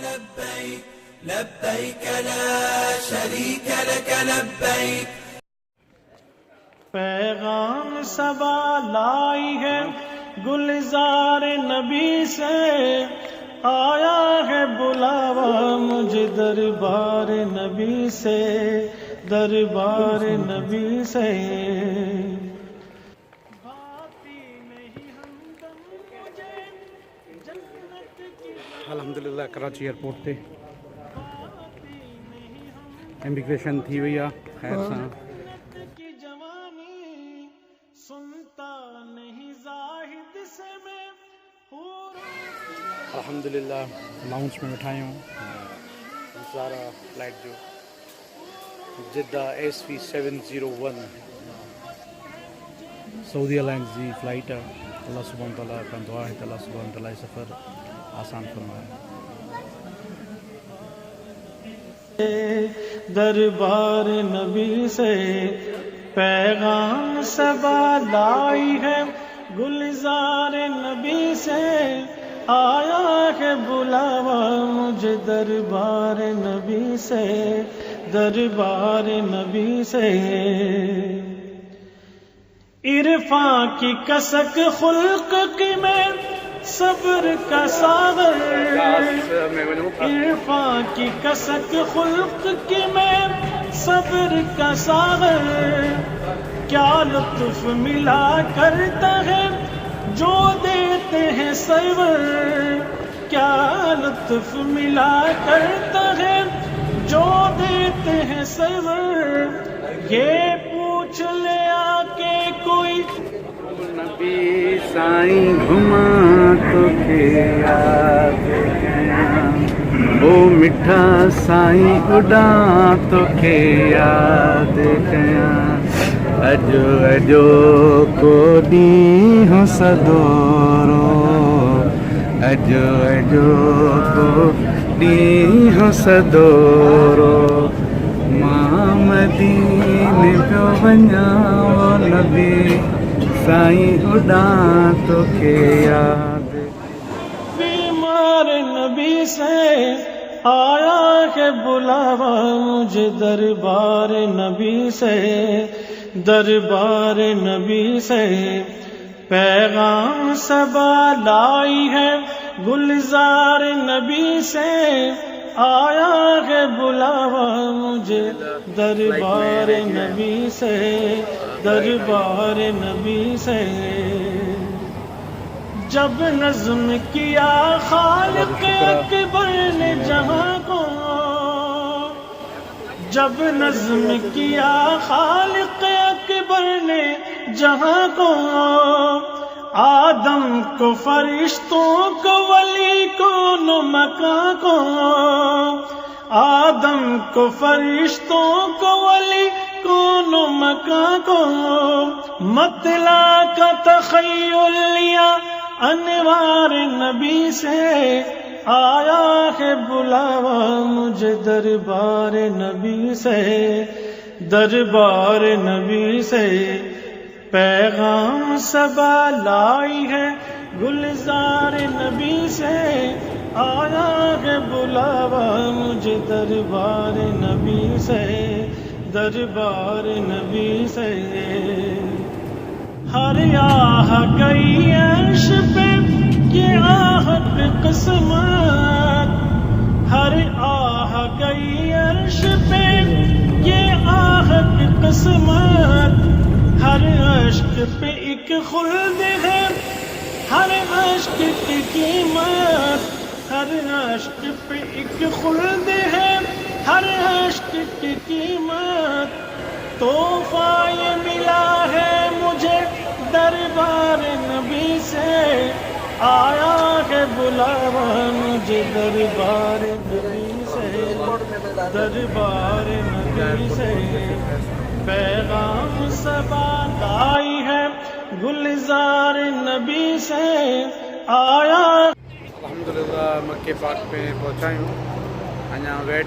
لبيك لبيك لا شريك لك لبيك. پیغام صبا لائی ہے گلزار نبی سے، آیا ہے بلاوا مجھے دربار نبی سے، دربار نبی سے. الحمدللہ کراچی ایئرپورٹ تے امیگریشن تھی ہوئی ہے خیر سان. کی جوانی سنتا نہیں زاہد سے میں الحمدللہ لاؤنج میں بٹھائے ہوں. زارا فلائٹ جو جدہ SV701 سعودی ایئرلائنس کی فلائٹ ہے. اللہ سبحانہ تعالیٰ کا دعا ہے کہ اللہ سبحانہ تعالیٰ یہ سفر آسان فرمائے. دربار نبی سے پیغام صبا لائی ہے گلزار نبی سے، آیا ہے بلاوا مجھے دربار نبی سے، دربار نبی سے. عرفاں کی کسک خلق کی میں صبر کا ساغر، عرفاں کی کسک خلق کی میں صبر کا ساغر، کیا لطف ملا کرتا ہے جو دیتے ہیں سرور، کیا لطف ملا کرتا ہے جو دیتے ہیں سرور. یہ پوچھ لے آ کے کوئی نبی سائیں گھما تو کے یاد گیا، وہ میٹھا سائیں اڈا تو کے یاد گیا. اجو اجو کو ڈی ہو سدورو، اجو اجو کو ڈی ہو سدورو. ماں مدینے پہ ونجا وہ نبی سائیں اڈا تو کے یاد. بیمار نبی سے آیا ہے بلاوا مجھے دربار نبی سے، دربار نبی سے. پیغام صبا لائی ہے گلزار نبی سے، آیا ہے بلاوا مجھے دربار نبی سے، دربار نبی سے. جب نظم کیا خالق اکبر نے جہاں کو، جب نظم کیا خالق اکبر نے جہاں کو، آدم کو فرشتوں کو ولی کو مکان کو، آدم کو فرشتوں کو ولی کون مکان کو، مطلع کا تخیل لیا انوار نبی سے، آیا ہے بلاوا مجھے دربار نبی سے، دربار نبی سے. پیغام صبا لائی ہے گلزار نبی سے، آیا ہے بلاوا مجھے دربار نبی سے، دربار نبی سے. ہر آہ گئی عرش پہ یہ آہ پہ قسمت، ہر آہ گئی عرش پہ یہ آہ پہ قسمت. ہر عشق پہ ایک خلد ہے، ہر عشق کی قیمت، ہر عشق پہ ایک خلد ہے، ہر عشق کی قیمت. تحفہ یہ ملا ہے مجھے دربار نبی سے، آیا ہے بلاوا مجھے دربار نبی سے، دربار نبی سے. پیغام صبا لائی ہے گلزار نبی سے، آیا. الحمدللہ مکہ پاک پہ پہنچائی ہوں. اñا ویٹ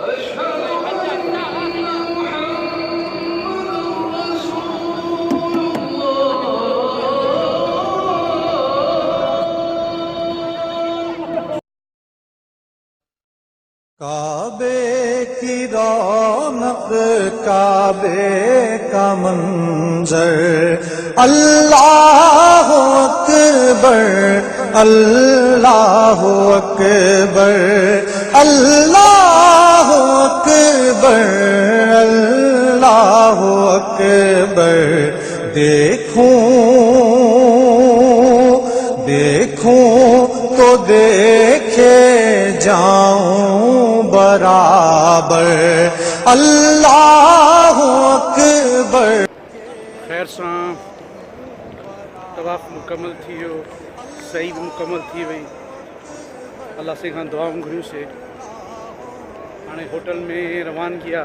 أشهد أن محمد رسول الله. کعبے کا منظر اللہ اکبر اللہ اکبر اللہ اکبر اللہ اکبر دیکھوں تو دیکھے جاؤں برابر اللہ اکبر. خیر سان طواف مکمل تھی ہو صحیح مکمل تھی وئی اللہ سے کھان دعاؤں گھریوں سے ہانے ہوٹل میں روان کیا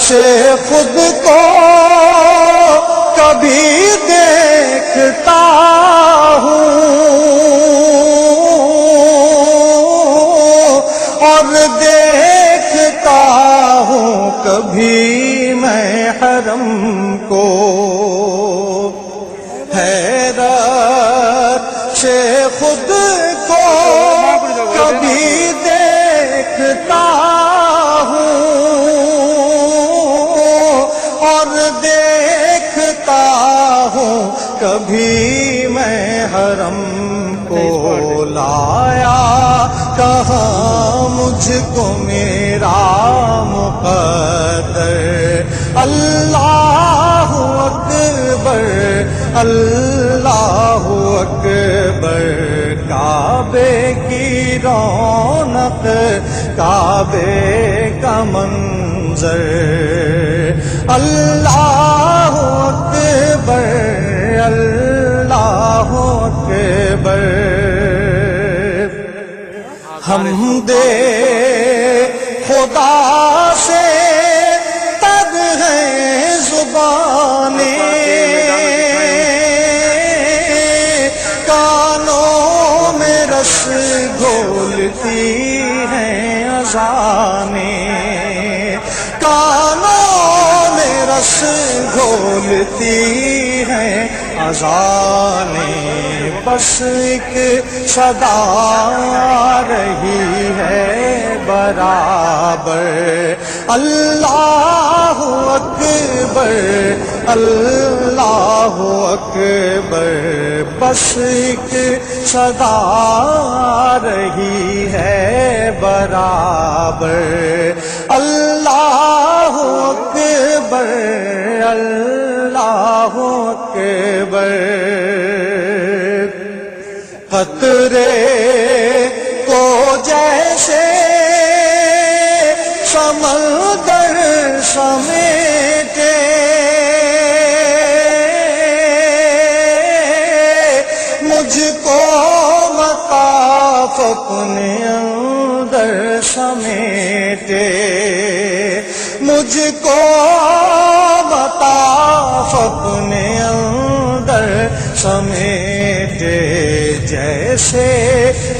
سے خود کو کبھی دیکھتا ہوں اور دیکھتا ہوں کبھی میں حرم کو حیرت سے خود کو کبھی دیکھتا ہوں اور دیکھتا ہوں کبھی میں حرم کو لایا کہاں مجھ کو میرا مقدر اللہ اکبر اللہ اکبر کعبے کی رونق کعبے کا منظر اللہ اکبر اللہ اکبر حمد خدا سے تر ہے زبانیں کانوں میں رس گھولتی ہیں اذانیں کانوں میں رس گھولتی ہیں اذانیں بس ایک صدا رہی ہے برابر اللہ اکبر اللہ اکبر بس ایک صدا رہی ہے برابر اللہ اکبر اللہ اکبر قطرے کو جیسے سمندر سمیٹے مجھ کو مطاف اپنے اندر سمیٹے مجھ کو مطاف اپنے اندر سمیٹے جیسے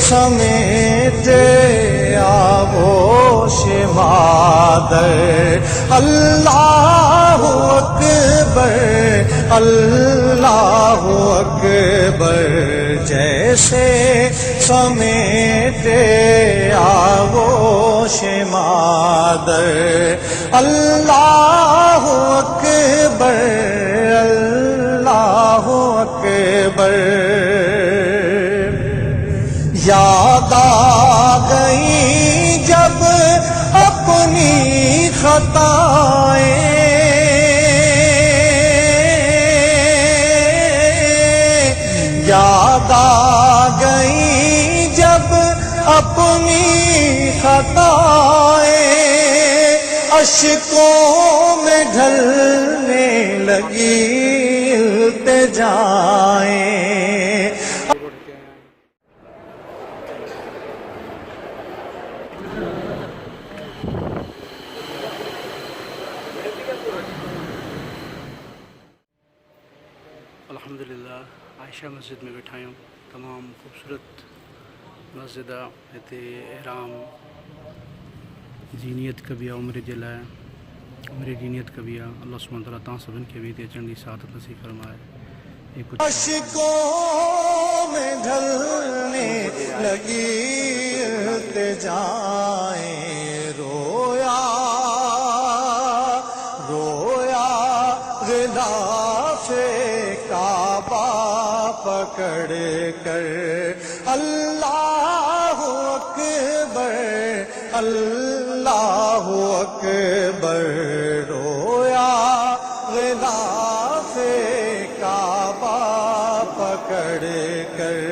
سمیٹے آغوش مادر اللہ اکبر اللہ اکبر جیسے سمیٹے آغوش مادر اللہ اکبر اللہ اکبر یاد آ گئی جب اپنی خطائیں یاد آ گئی جب اپنی خطائیں اشکوں میں ڈھلنے لگی التجائیں الحمدللہ عائشہ مسجد میں بیٹھا ہوں تمام خوبصورت مسجد ہتے احرام جی نیت کبھی عمر جے لائے عمر جی نیت کبھی اللہ سبحانہ وتعالیٰ تاں سبن کے بھی تے اچن دی سعادت نصیب فرمائے اشکوں میں ڈھلنے لگی التجائیں رویا رویا غلاف کعبہ پکڑ کر اللہ اکبر اللہ اکبر رویا غلاف کعبہ پکڑ کر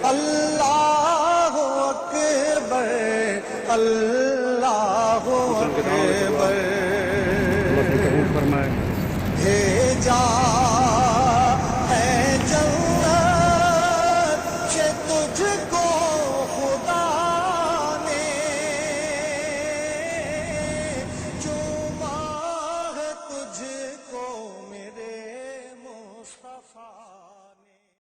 اللہ اکبر اللہ اکبر فرمائے بھیجا